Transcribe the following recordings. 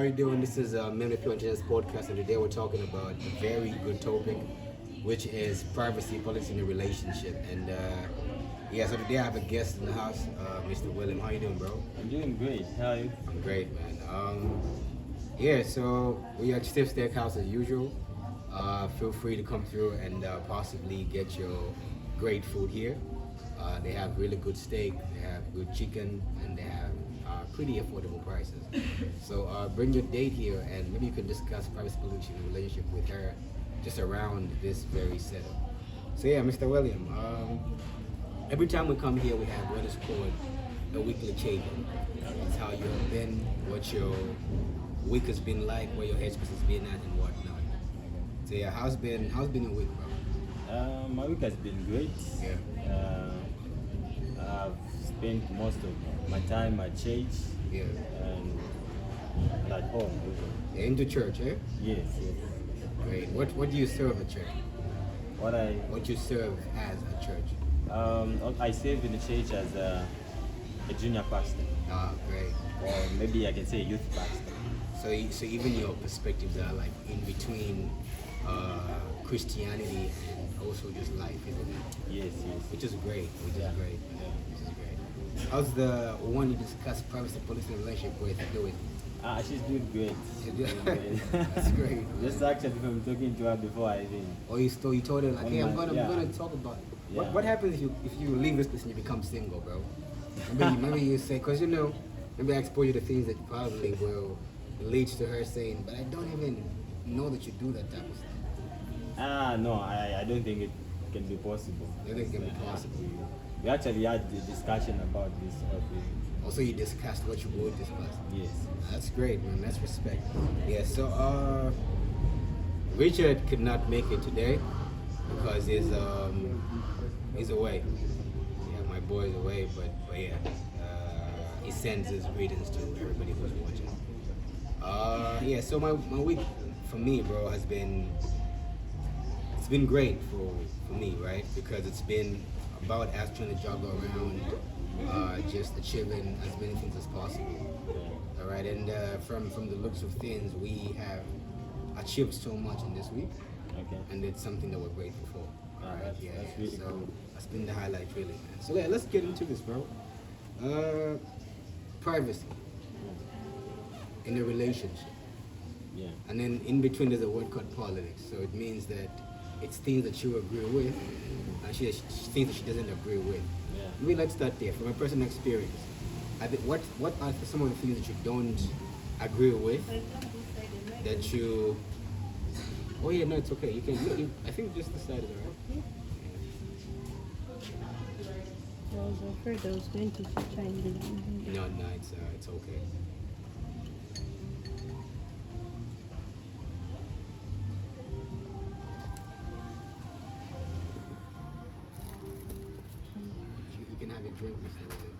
you doing? This is Memory Pure Intelligence Podcast, and today we're talking about a very good topic, which is privacy policy in a relationship. And yeah, so today I have a guest in the house, Mr. William. How you doing, bro? I'm doing great. How are you? I'm great, man. Yeah, so we are at Stiff Steakhouse as usual. Feel free to come through and possibly get your great food here. They have really good steak, they have good chicken, and they have pretty affordable prices. So bring your date here, and maybe you can discuss privacy policy in a relationship with her, just around this very setup. So yeah, Mr. William. Every time we come here, we have what is called a weekly check-in. It's how you've been, what your week has been like, where your headspace has been at, and whatnot. So yeah, how's been your week, bro? My week has been great. Yeah. I've spent most of my time at church Yeah. and at home. Yeah, into church, eh? Yes, yes. Great. What do you serve at church? What I What you serve as at church? I serve in the church as a junior pastor, Ah, great. or maybe I can say youth pastor. So even your perspectives are like in between Christianity and also just life, isn't it? Yes, yes. Which is great. Which Yeah. is great. Yeah. Which is great. How's the one you discuss privacy policy and relationship with doing? She's doing great. She's doing great. That's great. Just actually from talking to her before I even. Or you told her like, hey, I'm Yeah. gonna talk about it. Yeah. What happens if you leave this person and you become single, bro? Maybe you say, cause maybe I expose you to things that probably will lead to her saying, but I don't even know that you do that type of stuff. No, I don't think it can be possible. You think it can be possible? We actually had the discussion about this. Also, you discussed what you would discuss. Yes. That's great, man. That's respect. Yeah. So, Richard could not make it today because he's away. Yeah, my boy is away, but yeah, he sends his greetings to everybody who's watching. Yeah. So my week for me, bro, has been great for me, right? Because it's been about us trying to juggle around, just achieving as many things as possible. All right, and from the looks of things, we have achieved so much in this week, Okay. and it's something that we're grateful for. All right, yeah. That's really so cool. that's been the highlight, really, man. So yeah, let's get into this, bro. Privacy in a relationship. Yeah. And then in between there's a word called politics. So it means that it's things that you agree with and things that she doesn't agree with. Yeah. Maybe let's start there. From a personal experience, what are some of the things that you don't agree with that you... Oh yeah, no, it's okay. You can... I think just the side is alright. I was afraid I was going to try and leave. No, it's okay. You can have a drink, Mr. William.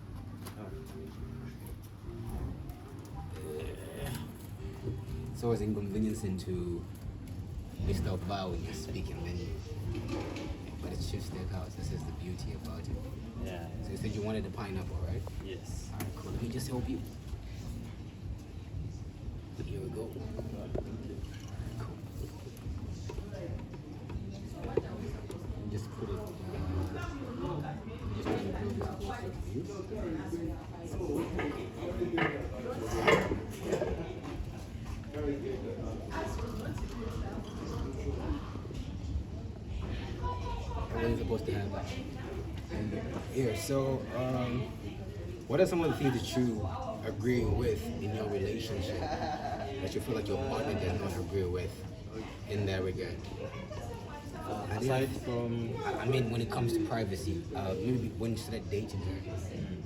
It's always inconveniencing to Mr. Bao when you're speaking, but it's just Steakhouse. This is the beauty about it. Yeah. So you said you wanted the pineapple, right? Yes. Alright, cool. Let me just help you. Here we go. Cool. Just put it. Just trying to build this closer to you. Everyone's supposed to have that. And yeah, so what are some of the things that you agree with in your relationship that you feel like your partner does not agree with in that regard? Aside from I mean, when it comes to privacy, maybe when you started dating her,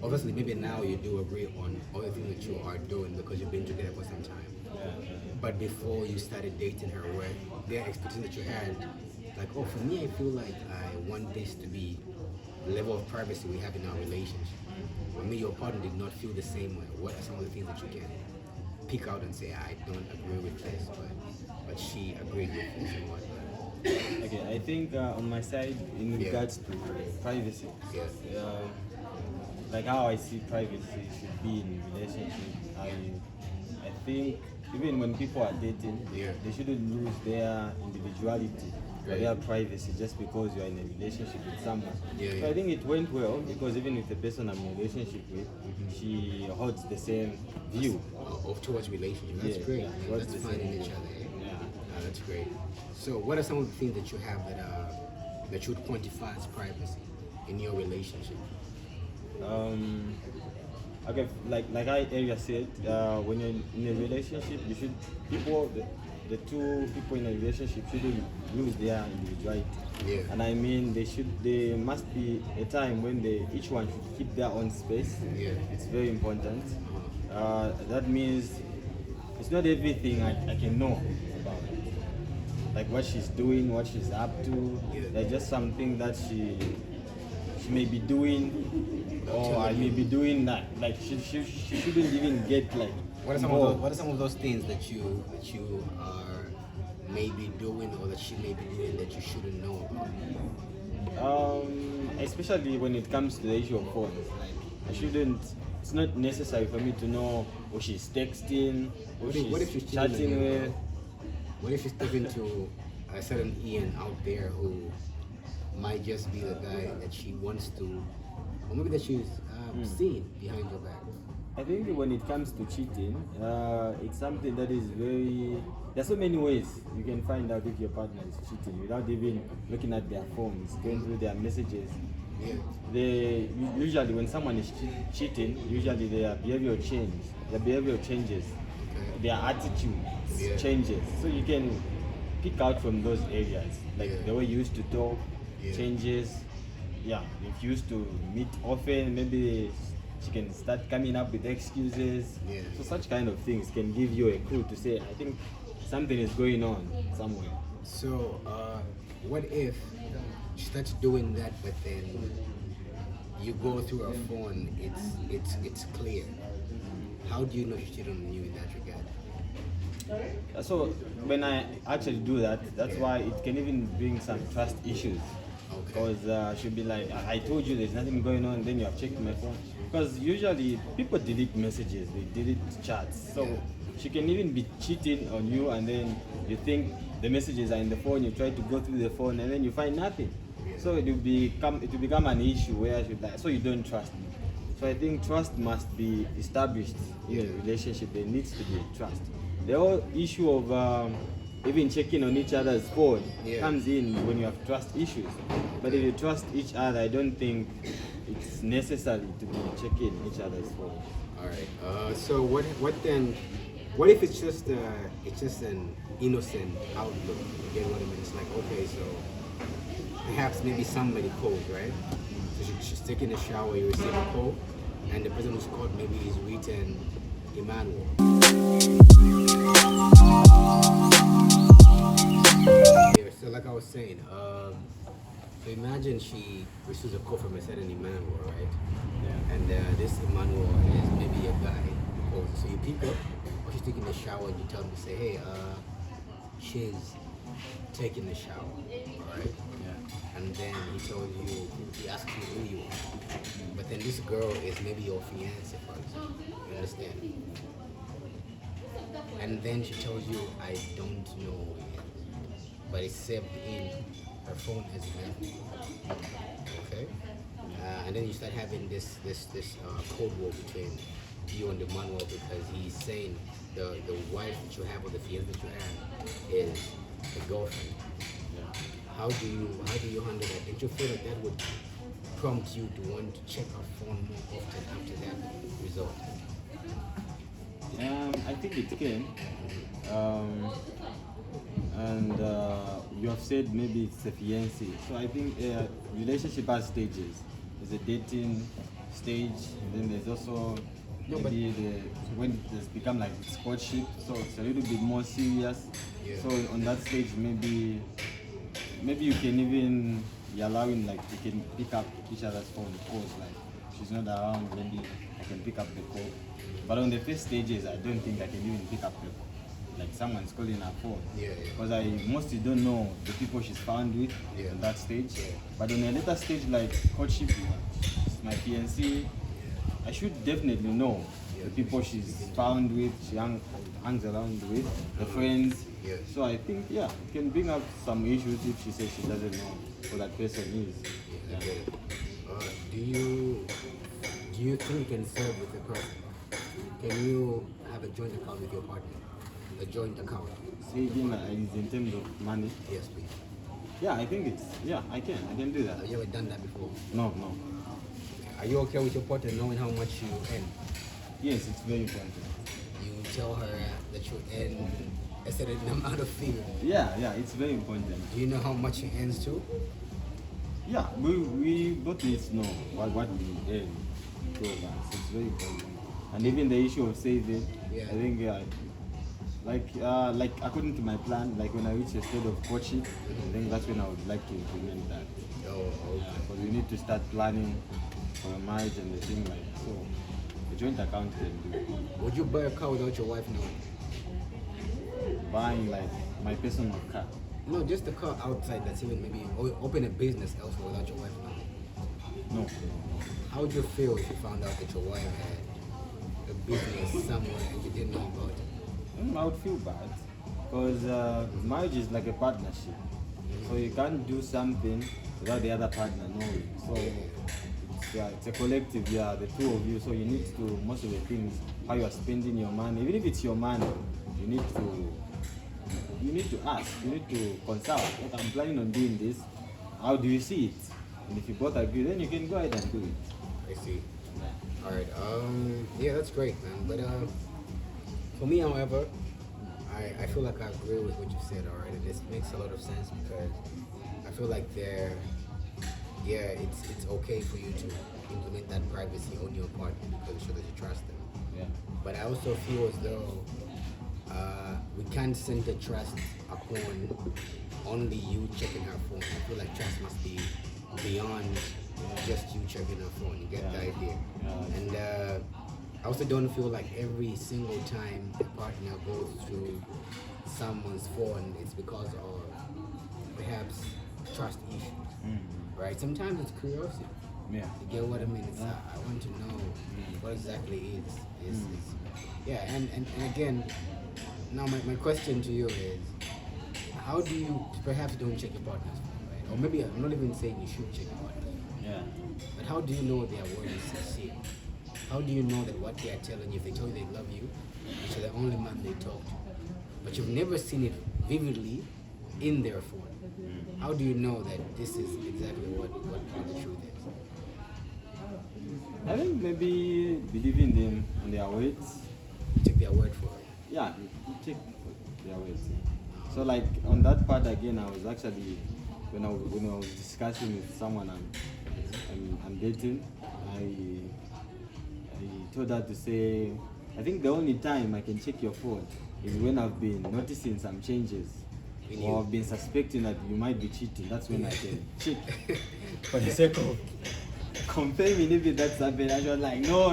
obviously maybe now you do agree on all the things that you are doing because you've been together for some time. But before you started dating her, where there are expectations that you had, like, oh, for me, I feel like I want this to be the level of privacy we have in our relationship. For me, your partner did not feel the same way. What are some of the things that you can pick out and say, I don't agree with this, but she agreed with this and whatnot? Okay, I think on my side, in Yeah. regards to privacy, Yes. like how I see privacy should be in relationship, I think even when people are dating, Yeah. they shouldn't lose their individuality or Right. their privacy just because you are in a relationship with someone. Yeah, So yeah. I think it went well because even with the person I'm in a relationship with, she holds the same view. Of towards relationship. That's Yeah, great. yeah, Man. towards That's the finding same each view. other. Eh? Yeah. That's great. So, what are some of the things that you have that you would quantify as privacy in your relationship? Okay, like I earlier said, when you're in a relationship, you should the two people in a relationship shouldn't lose their individuality. Yeah. And I mean, there must be a time when each one should keep their own space. Yeah. It's very important. That means it's not everything I can know about her. Like what she's doing, what she's up to. Yeah. There's just something that she may be doing, or I may be doing that. Like she shouldn't even get like. What are involved. some of those things that you are maybe doing or that she may be doing that you shouldn't know about? Especially when it comes to the issue of phones. Like I shouldn't. It's not necessary for me to know who she's texting, who What if she's she's cheating on chatting you, bro? with. What if she's talking to a certain Ian out there who might just be the guy that she wants to, or maybe that she's seen behind your back? I think when it comes to cheating, it's something that is very. There's so many ways you can find out if your partner is cheating without even looking at their phones, going through their messages. Yeah. They usually when someone is cheating, usually their behavior changes. Their behavior changes. Okay. Their attitude Yeah. changes. So you can pick out from those areas, like Yeah. the way you used to talk Yeah. changes. Yeah, if you used to meet often, maybe she can start coming up with excuses. Yeah. So such kind of things can give you a clue to say, I think something is going on somewhere. So, what if she starts doing that, but then you go through her phone, it's clear. How do you know she cheated on you in that regard? So when I actually do that, that's why it can even bring some trust issues. Okay. Because she'll be like, I told you there's nothing going on, then you have checked my phone. Because usually people delete messages, they delete chats. So Yeah. she can even be cheating on you, and then you think the messages are in the phone, you try to go through the phone, and then you find nothing. So it will become an issue where she'll like, so you don't trust me. So I think trust must be established in a relationship. There needs to be trust. The whole issue of even checking on each other's phone Yeah. comes in when you have trust issues. But if you trust each other, I don't think it's necessary to be checking each other's phone. All right. So what then? What if it's just an innocent outlook? You get what I mean? It's like, okay, so perhaps maybe somebody called, right? So she's taking a shower, you receive a call, and the person who's called maybe is written Emmanuel. Yeah, so like I was saying, so imagine she receives a call from a certain Emmanuel, right? Yeah. And this Emmanuel is maybe a guy who calls. So you pick up, or she's taking a shower, and you tell them to say, hey, she's taking a shower, all right? Yeah. And then he asks you who you are. But then this girl is maybe your fiance, for example. You understand? And then she tells you, I don't know yet. But it's saved in her phone as Emmanuel. Okay? And then you start having this code war between you and the manual because he's saying the wife that you have or the fiance that you have is the girlfriend. How do you handle that? Don't you feel like that would prompt you to want to check her phone more often after that result? I think it can. And you have said maybe it's a fiancé. So I think relationship has stages. There's a dating stage, and then there's also when it's become like courtship. So it's a little bit more serious. Yeah. So on that stage, maybe you can even be allowing like you can pick up each other's phone calls. Like she's not around, maybe I can pick up the call. But on the first stages, I don't think I can even pick up the call. Like someone's calling her phone. Yeah. Because I mostly don't know the people she's found with Yeah. on that stage. Yeah. But on a later stage like courtship, she's my fiancé, I should definitely know the people she's found with, she hangs around with, the friends. Yes. So I think, yeah, it can bring up some issues if she says she doesn't know who that person is. Yeah, I get it. Do you think you can serve with a person? Can you have a joint account with your partner? A joint account? Say again, is in terms of money. Yes, please. Yeah, I think I can do that. Have you ever done that before? No. Are you okay with your partner knowing how much you earn? Yes, it's very important. You tell her that you earn a certain amount of fee. Yeah, it's very important. Do you know how much she earns too? Yeah, we both need to know what we earn. So it's very important. And even the issue of saving, Yeah. I think like according to my plan, like when I reach a state of coaching, I think that's when I would like to implement that. Oh, okay. Because we need to start planning for a marriage and the thing like so. A joint account can do. Would you buy a car without your wife knowing? Buying like my personal car. No, just a car outside that's even maybe open a business elsewhere without your wife knowing. No. How would you feel if you found out that your wife had a business somewhere and you didn't know about it? I would feel bad because marriage is like a partnership. So you can't do something without the other partner knowing. So it's a collective, the two of you. So you need to, most of the things, how you are spending your money, even if it's your money, you need to ask, you need to consult. Like, I'm planning on doing this. How do you see it? And if you both agree, then you can go ahead and do it. I see. All right. Yeah, that's great, man. But for me, however, I feel like I agree with what you said already. This makes a lot of sense because I feel like it's okay for you to implement that privacy on your partner because it shows that you trust them. Yeah. But I also feel as though we can't center trust upon only you checking her phone. I feel like trust must be beyond just you checking her phone. You get the idea? Yeah. And I also don't feel like every single time a partner goes through someone's phone, it's because of perhaps trust issues, right? Sometimes it's curiosity. Yeah. You get what I mean? It's I want to know what exactly is yeah. And again, now my question to you is, how do you perhaps don't check your partner's phone, right? Or maybe I'm not even saying you should check your partner's phone. Yeah. But how do you know their word is sincere? How do you know that what they are telling you, if they tell you they love you, you're the only man they talk to, but you've never seen it vividly in their phone? How do you know that this is exactly what the truth is? I think maybe believing them on their words. You take their word for it. Yeah, you check their words. So like on that part again, I was actually when I was discussing with someone I'm dating, I told her to say, I think the only time I can check your phone is when I've been noticing some changes or I've been suspecting that you might be cheating. That's when I can check for the sake of confirming if that's happening. I was like, no.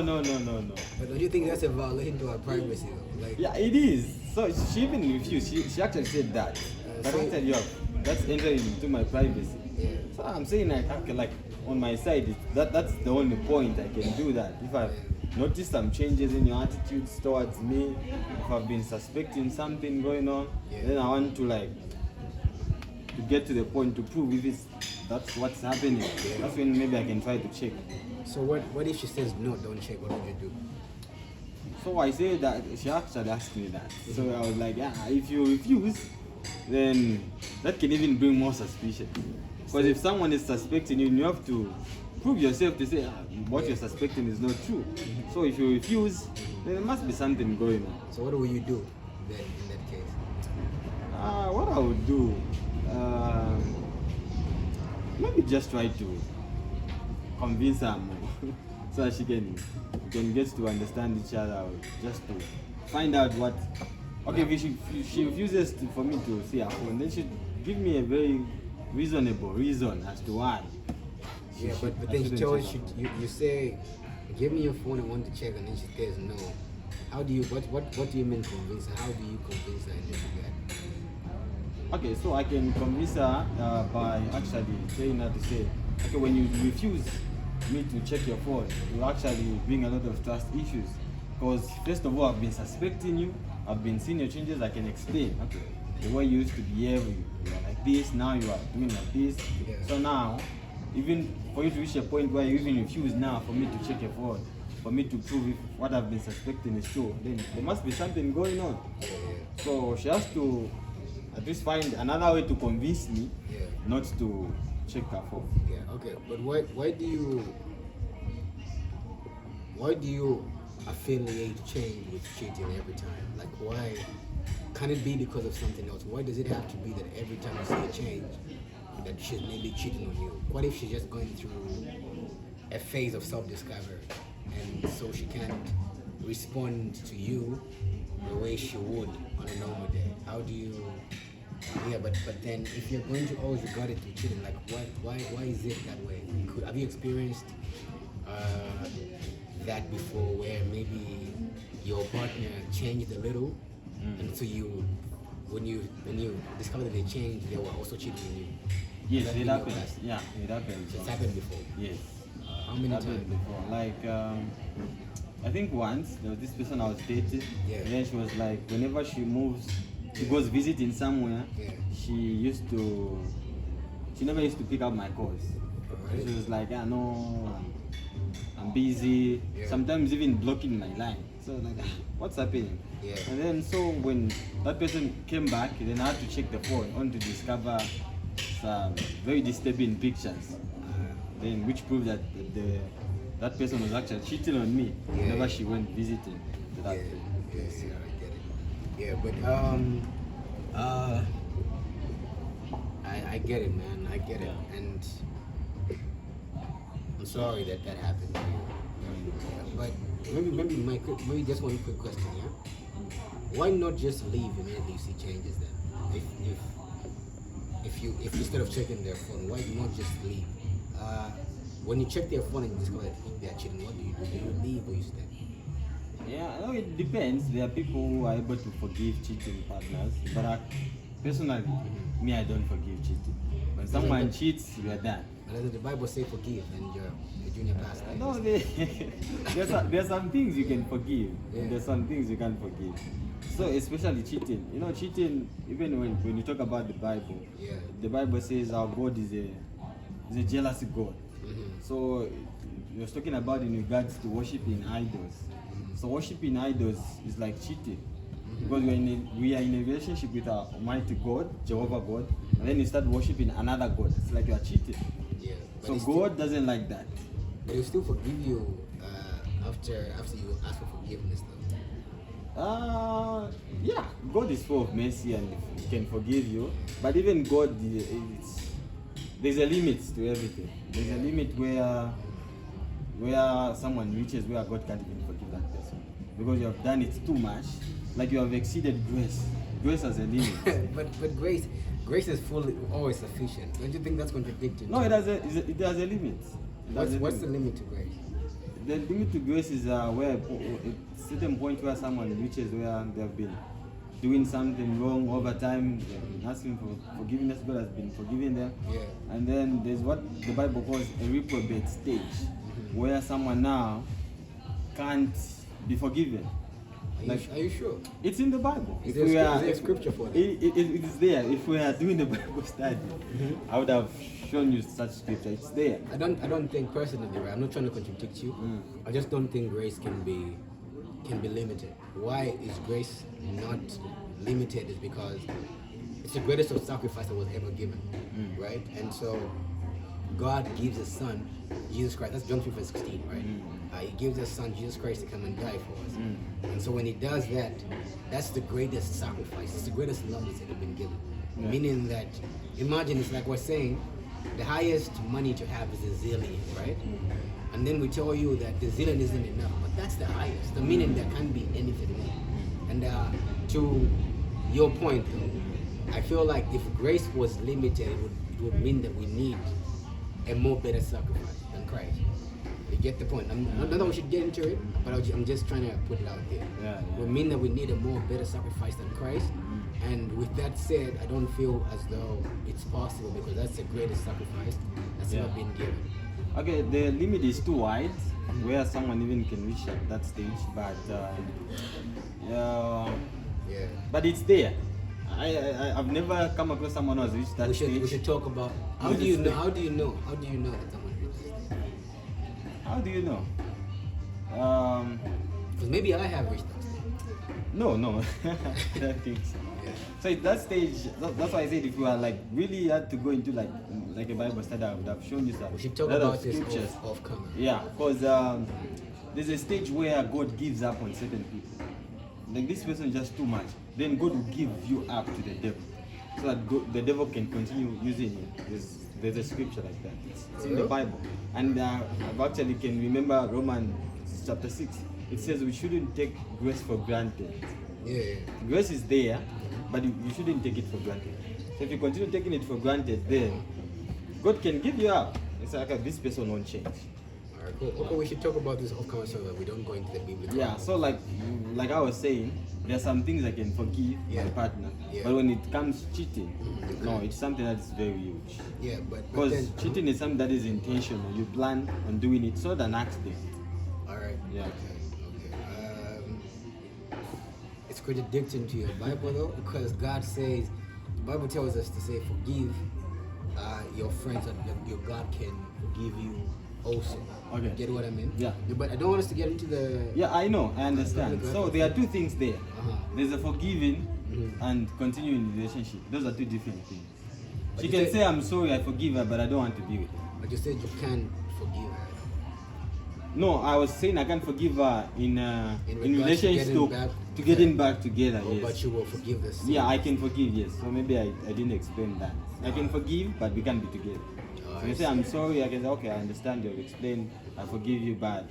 But don't you think that's a violation to our privacy though? Like, Yeah, it is. So she even refused. She actually said that. But I said, yo, that's entering into my privacy. yeah. So I'm saying like on my side, that's the only point I can do that. If I've noticed some changes in your attitudes towards me, if I've been suspecting something going on, then I want to get to the point to prove if that's what's happening. That's when maybe I can try to check. So what if she says no, don't check? What would you do? So I say that she actually asked me that. So I was like, yeah, if you refuse, then that can even bring more suspicion. Because if someone is suspecting you, you have to prove yourself to say what you're suspecting is not true. So if you refuse, then there must be something going on. So what will you do then in that case? What I would do, maybe just try to convince her more so that we can get to understand each other, or just to find out what. Okay, if she refuses for me to see her phone, then she give me a very reasonable reason as to why. Yeah, but then she tells you say, give me your phone, I want to check, and then she says no. How do you what do you mean convince her? How do you convince her in this regard? Okay, so I can convince her by actually telling her to say, okay, when you refuse me to check your phone will actually bring a lot of trust issues. Because first of all, I've been suspecting you, I've been seeing your changes. I can explain. Okay, the way you used to behave, you are like this, now you are doing like this. Yeah. So now, even for you to reach a point where you even refuse now for me to check your phone, for me to prove if what I've been suspecting is true, then there must be something going on. So she has to at least find another way to convince me Yeah. not to check her phone. Yeah, okay, but why do you affiliate change with cheating every time? Like, why can it be because of something else? Why does it have to be that every time you see a change that she's maybe cheating on you? What if she's just going through a phase of self-discovery and so she can't respond to you the way she would on a normal day? How do you? Yeah, but then if you're going to always regard it to cheating, like why is it that way? Have you experienced that before, where maybe your partner changed a little, and so when you discover that they changed, they were also cheating on you? Yes, Has that it been your happens. past? Yeah, it happens. It's happened before. Yes. How many Happened times? before. Like, I think once there was this person I was dating. Yeah. And then she was like, whenever she moves, she goes visiting somewhere. Yeah. She never used to pick up my calls. Alright. She was like, yeah, no, I'm busy. Yeah. Sometimes even blocking my line. So like, what's happening? Yeah. And then so when that person came back, then I had to check the phone on to discover some very disturbing pictures. Then which proved that that person was actually cheating on me Yeah. whenever she went visiting to that Yeah, place. I get it. Yeah, but I get it, man. I get it, Yeah. and I'm sorry that happened to you. But maybe just one quick question, yeah. Why not just leave immediately you see changes then? If instead of checking their phone, why not just leave? When you check their phone and you discover that they're cheating, what do you do? Do you leave or you stay? Yeah, no, it depends. There are people who are able to forgive cheating partners, but personally, me, I don't forgive cheating. When someone cheats, we are done. And does the Bible say forgive and you're doing your past? No, there's some things you can forgive, Yeah. and there's some things you can't forgive. So especially cheating. You know, cheating. Even when you talk about the Bible, Yeah. the Bible says our God is a jealous God. So you're talking about in regards to worshiping idols. So worshiping idols is like cheating. Because we are in a relationship with our Almighty God, Jehovah God, and then you start worshiping another God. It's like you are cheating. Yeah. But So it's God doesn't like that. But he'll still forgive you after you ask for forgiveness, though. Yeah, God is full of mercy and He can forgive you. But even God, there's a limit to everything. There's a limit where someone reaches where God can't even forgive that person because you have done it too much. Like you have exceeded grace. Grace has a limit. but grace is fully always sufficient. Don't you think that's contradicting? No, it has a limit. What's the limit to grace? The limit to grace is where a certain point where someone reaches where they have been doing something wrong over time, they've been asking for forgiveness, God has been forgiving them. Yeah. And then there's what the Bible calls a reprobate stage, where someone now can't be forgiven. Are you sure? It's in the Bible. Is there a scripture for that? It is there. If we are doing the Bible study, I would have shown you such scripture. It's there. I don't think personally, right? I'm not trying to contradict you. I just don't think grace can be limited. Why is grace not limited? Is because it's the greatest of sacrifice that was ever given, right? And so God gives His Son, Jesus Christ. That's John 3:16, right? He gives His Son, Jesus Christ, to come and die for us. And so when He does that, that's the greatest sacrifice. It's the greatest love that's ever been given. Yeah. Meaning that, imagine, it's like we're saying, the highest money to have is a zillion, right? And then we tell you that the zillion isn't enough, but that's the highest. The meaning there can't be anything more. And to your point, though, I feel like if grace was limited, it would mean that we need a more better sacrifice than Christ. You get the point? Not that we should get into it, but I'm just trying to put it out there. Yeah. It would mean that we need a more better sacrifice than Christ. And with that said, I don't feel as though it's possible because that's the greatest sacrifice that's ever been given. Okay, the limit is too wide, where someone even can reach at that stage, but Yeah. but it's there. I've never come across someone who has reached that We stage. should talk about how With do the you know? stage. How do you know? How do you know that someone reached this? How do you know? Because maybe I have reached that stage. No, I don't think so. Yeah. So at that stage, that's why I said if you are like really had to go into like a Bible study, I would have shown you some. We should talk lot of about this scriptures. off camera. Yeah, because there's a stage where God gives up on certain people. Like this person is just too much. Then God will give you up to the devil, so that the devil can continue using you. There's a scripture like that. It's in the Yeah. Bible, and I've actually can remember Romans chapter 6. It says we shouldn't take grace for granted. Yeah. Grace is there, but you shouldn't take it for granted. So if you continue taking it for granted, then God can give you up. It's like this person won't change. Alright, cool. Okay, we should talk about this off camera so that we don't go into the biblical. Yeah. So like I was saying, there are some things I can forgive Yeah. my partner, Yeah. but when it comes cheating, You no, can't. it's something that's very huge. Yeah, but Because then, cheating is something that is intentional. You plan on doing it, so than accident. Alright. Yeah. Okay. It's contradicting to your Bible though, because God says, the Bible tells us to say, forgive your friends, and your God can forgive you also. Okay. Get what I mean? Yeah. But I don't want us to get into the. Yeah, I know, I understand. So there are two things there. Uh-huh. There's a forgiving Mhm. and continuing the relationship. Those are two different things. But She you can said- say, I'm sorry, I forgive her, but I don't want to be with her. But you said you can forgive her. No, I was saying I can't forgive her in In in regards to relations getting back to getting back together. Oh, Yes. but you will forgive the sin. Yeah, I can forgive, yes. So maybe I didn't explain that. I can forgive, but we can't be together. Oh, So I you say, see. I'm sorry, I can say, okay, I understand, you've explained, I forgive you, but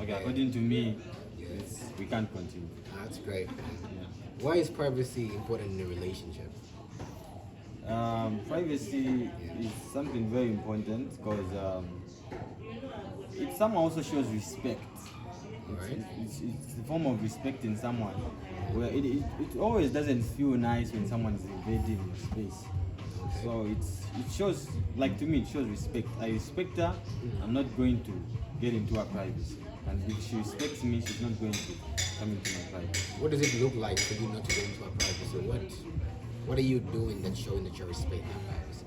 okay, Yeah. according to me, Yes. we can't continue. That's great. Yeah. Why is privacy important in a relationship? Privacy is something very important because it somehow also shows respect. Right. It's a form of respecting someone. Where it always doesn't feel nice when someone is invading your space. So it shows, like to me, it shows respect. I respect her. I'm not going to get into her privacy. And if she respects me, she's not going to come into my privacy. What does it look like for you not to go into a privacy? What are you doing that's showing that you respect that privacy?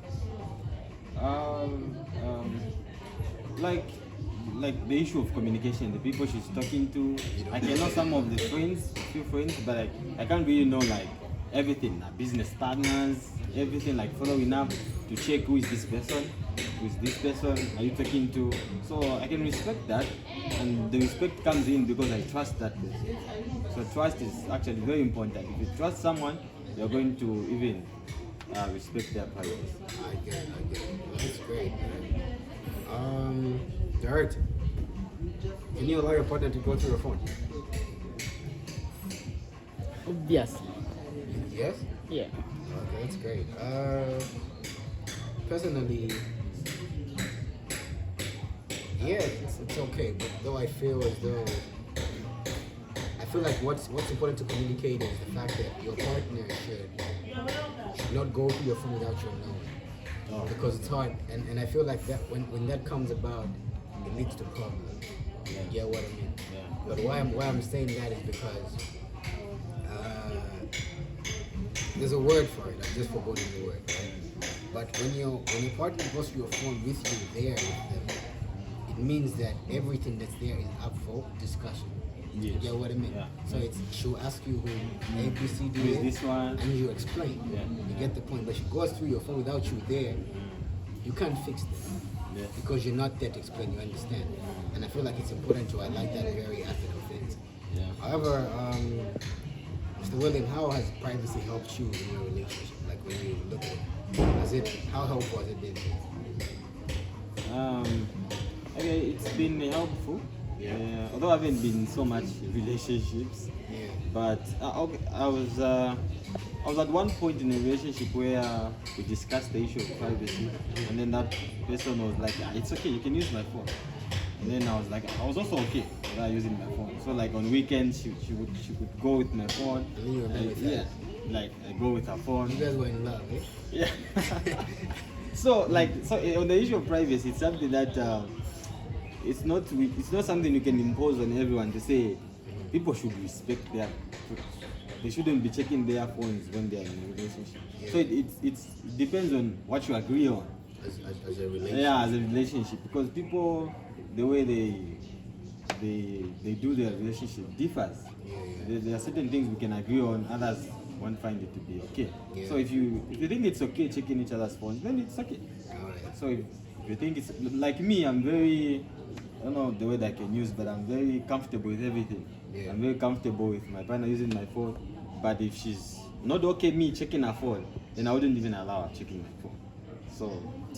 Like the issue of communication, the people she's talking to. I can know some of the few friends, but I can't really know like everything. Business partners, everything, like following up to check who is this person, are you talking to? So I can respect that, and the respect comes in because I trust that person. So trust is actually very important. If you trust someone, you're going to even respect their privacy. I get it. Well, that's great, man. Dirt. Can you allow your partner to go through your phone? Obviously. Yes? Yeah. Okay, that's great. Personally, yeah, it's okay. But though I feel as though I feel like what's important to communicate is the fact that your partner should not go through your phone without your knowing. Because it's hard, and I feel like that when that comes about, it leads to problems. You get what I mean? Yeah. But why I'm saying that is because there's a word for it. I'm just forgetting the word. Right? But when your partner goes through your phone with you there with them, it means that everything that's there is up for discussion. You Yes. get what I mean? Yeah. So she'll ask you who A, B, C, D, Who is A, this one? and you explain. Yeah. You get the point. But she goes through your phone without you there, you can't fix that. Yeah. Because you're not there to explain, you understand. And I feel like it's important to highlight that very aspect of things. Yeah. However, Mr. William, how has privacy helped you in your relationship? Like when you look at it, how helpful has it been? Okay, it's been helpful. Yeah. Although I haven't been in so much relationships, Yeah. but okay, I was at one point in a relationship where we discussed the issue of privacy, and then that person was like, "Ah, it's okay, you can use my phone." And then I was like, I was also okay with her using my phone. So like on weekends, she would go with my phone. And you were with Yeah, her. like I go with her phone. You guys were in love, eh? Yeah. So on the issue of privacy, it's something that it's not something you can impose on everyone to say people should respect their. They shouldn't be checking their phones when they are in a relationship. Yeah. So it depends on what you agree on. As a relationship. Yeah, as a relationship, because people, the way they do their relationship differs. Yeah. There are certain things we can agree on, others won't find it to be okay. Yeah. So if you think it's okay checking each other's phones, then it's okay. Alright. So if you think it's like me, I'm very, I don't know the word I can use, but I'm very comfortable with everything. Yeah. I'm very comfortable with my partner using my phone. But if she's not okay me checking her phone, then I wouldn't even allow her checking my phone. So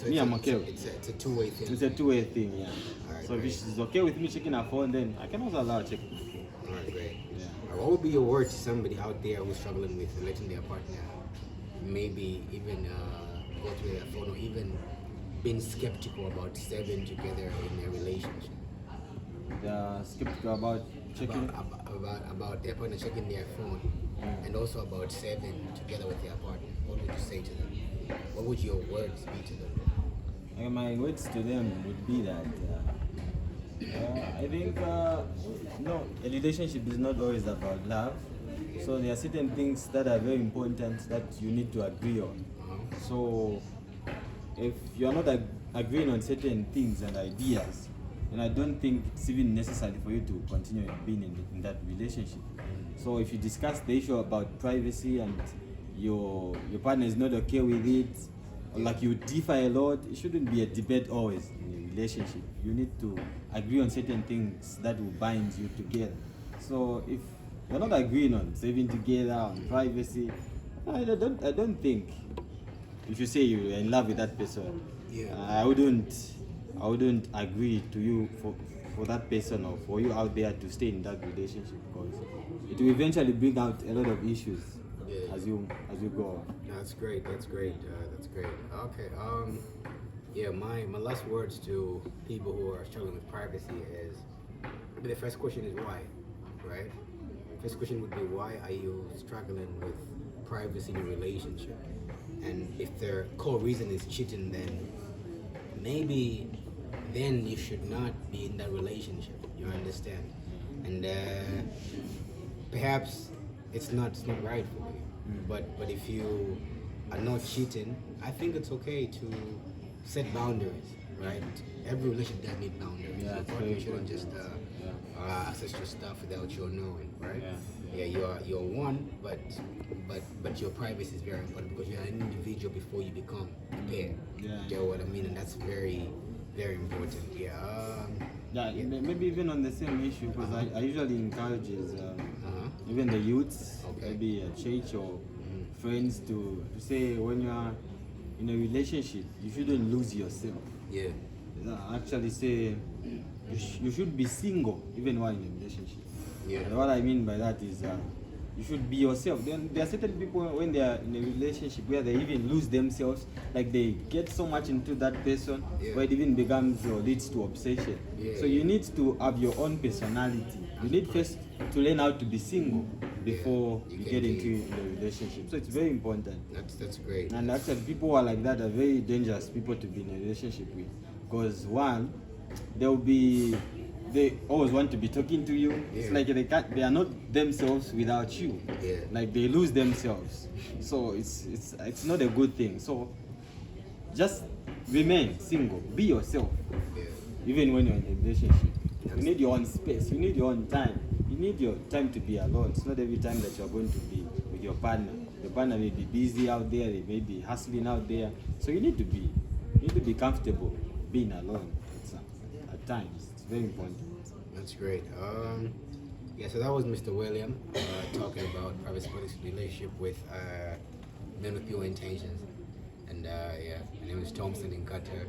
me, I'm okay with it. It's a two-way thing. It's a two-way thing, yeah. Alright, So if great. she's okay with me checking her phone, then I can also allow her checking. Alright, great. Yeah. What would be your word to somebody out there who's struggling with letting their partner maybe even go through their phone, or even being skeptical about staying together in their relationship? They're skeptical about checking. About their partner checking their phone, and also about saving together with their partner. What would you say to them? What would your words be to them? My words to them would be that I think no, a relationship is not always about love. So there are certain things that are very important that you need to agree on. So if you are not agreeing on certain things and ideas, then I don't think it's even necessary for you to continue being in that relationship. So if you discuss the issue about privacy and your partner is not okay with it, or like you differ a lot, it shouldn't be a debate always in a relationship. You need to agree on certain things that will bind you together. So if you're not agreeing on saving together, on privacy, I don't think if you say you're in love with that person, Yeah. I wouldn't agree to you for that person or for you out there to stay in that relationship, because it will eventually bring out a lot of issues as you go on. That's great. That's great. That's great. Okay. Yeah. My last words to people who are struggling with privacy is, the first question is why, right? First question would be, why are you struggling with privacy in your relationship? And if their core reason is cheating, then maybe then you should not be in that relationship. You understand? And perhaps it's not right for you. But if you are not cheating, I think it's okay to set boundaries, right? Every relationship does need boundaries. Yeah, Your it's partner very shouldn't just access your stuff without your knowing, right? Yeah, you're one, but your privacy is very important, because you're an individual before you become a pair. Yeah. You know what I mean? And that's very, very important. Yeah. Maybe even on the same issue, because I usually encourage even the youths, Okay. maybe a church or friends to say when you are in a relationship, you shouldn't lose yourself. Yeah. Actually say you should be single even while in a relationship. Yeah. And what I mean by that is you should be yourself. Then there are certain people when they are in a relationship where they even lose themselves, like they get so much into that person where it even becomes or leads to obsession. So you need to have your own personality. You need first to learn how to be single before you get into the relationship. So it's very important. That's great. And actually, people who are like that are very dangerous people to be in a relationship with, because one, they always want to be talking to you. It's like they are not themselves without you. Yeah. Like they lose themselves. So it's not a good thing. So just remain single. Be yourself. Yeah. Even when you're in a relationship. You need your own space. You need your own time. You need your time to be alone. It's not every time that you're going to be with your partner. Your partner may be busy out there. They may be hustling out there. So you need to be comfortable being alone at times. It's very important. That's great. Yeah, so that was Mr. William talking about privacy policy relationship with men with pure intentions. And yeah, my name is Thompson in Qatar.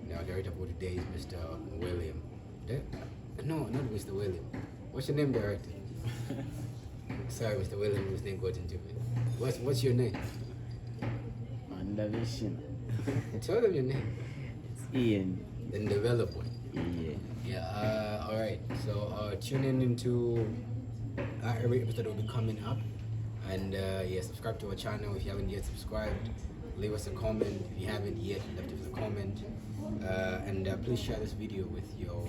Now, director for today is Mr. William. No, not Mr. William. What's your name, director? Sorry, Mr. William, his name got into me. What's your name? Undervision. Tell them your name. It's Ian. Then develop one. Yeah. Yeah, all right. So tune in into every episode will be coming up, and yeah, subscribe to our channel if you haven't yet subscribed. Leave us a comment if you haven't yet left us a comment, and please share this video with your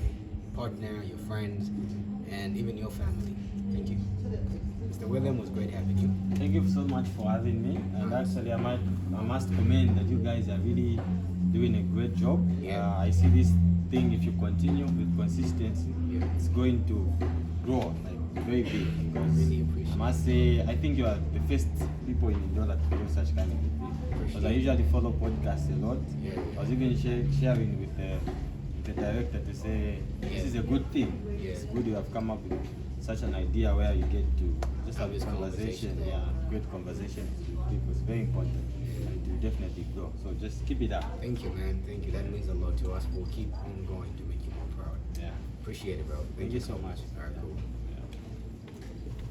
partner, your friends, and even your family. Thank you. Mr. William, was great having you. Thank you so much for having me. And actually, I must commend that you guys are really doing a great job. Yeah. I see this thing, if you continue with consistency, Yeah. it's going to grow like very big. Because Really appreciate I must say, I think you are the first people in Indola to do such kind of thing. Because I usually follow podcasts a lot. Yeah. I was even sharing with the director to say, this is a good thing. Yeah. It's good you have come up with such an idea where you get to just have Have this this conversation. conversation. Yeah, great conversations with people. It's very important. And it will definitely grow. So just keep it up. Thank you, man. Thank you. That means a lot to us. We'll keep on going to make you more proud. Yeah. Appreciate it, bro. Thank you so much. All right, cool.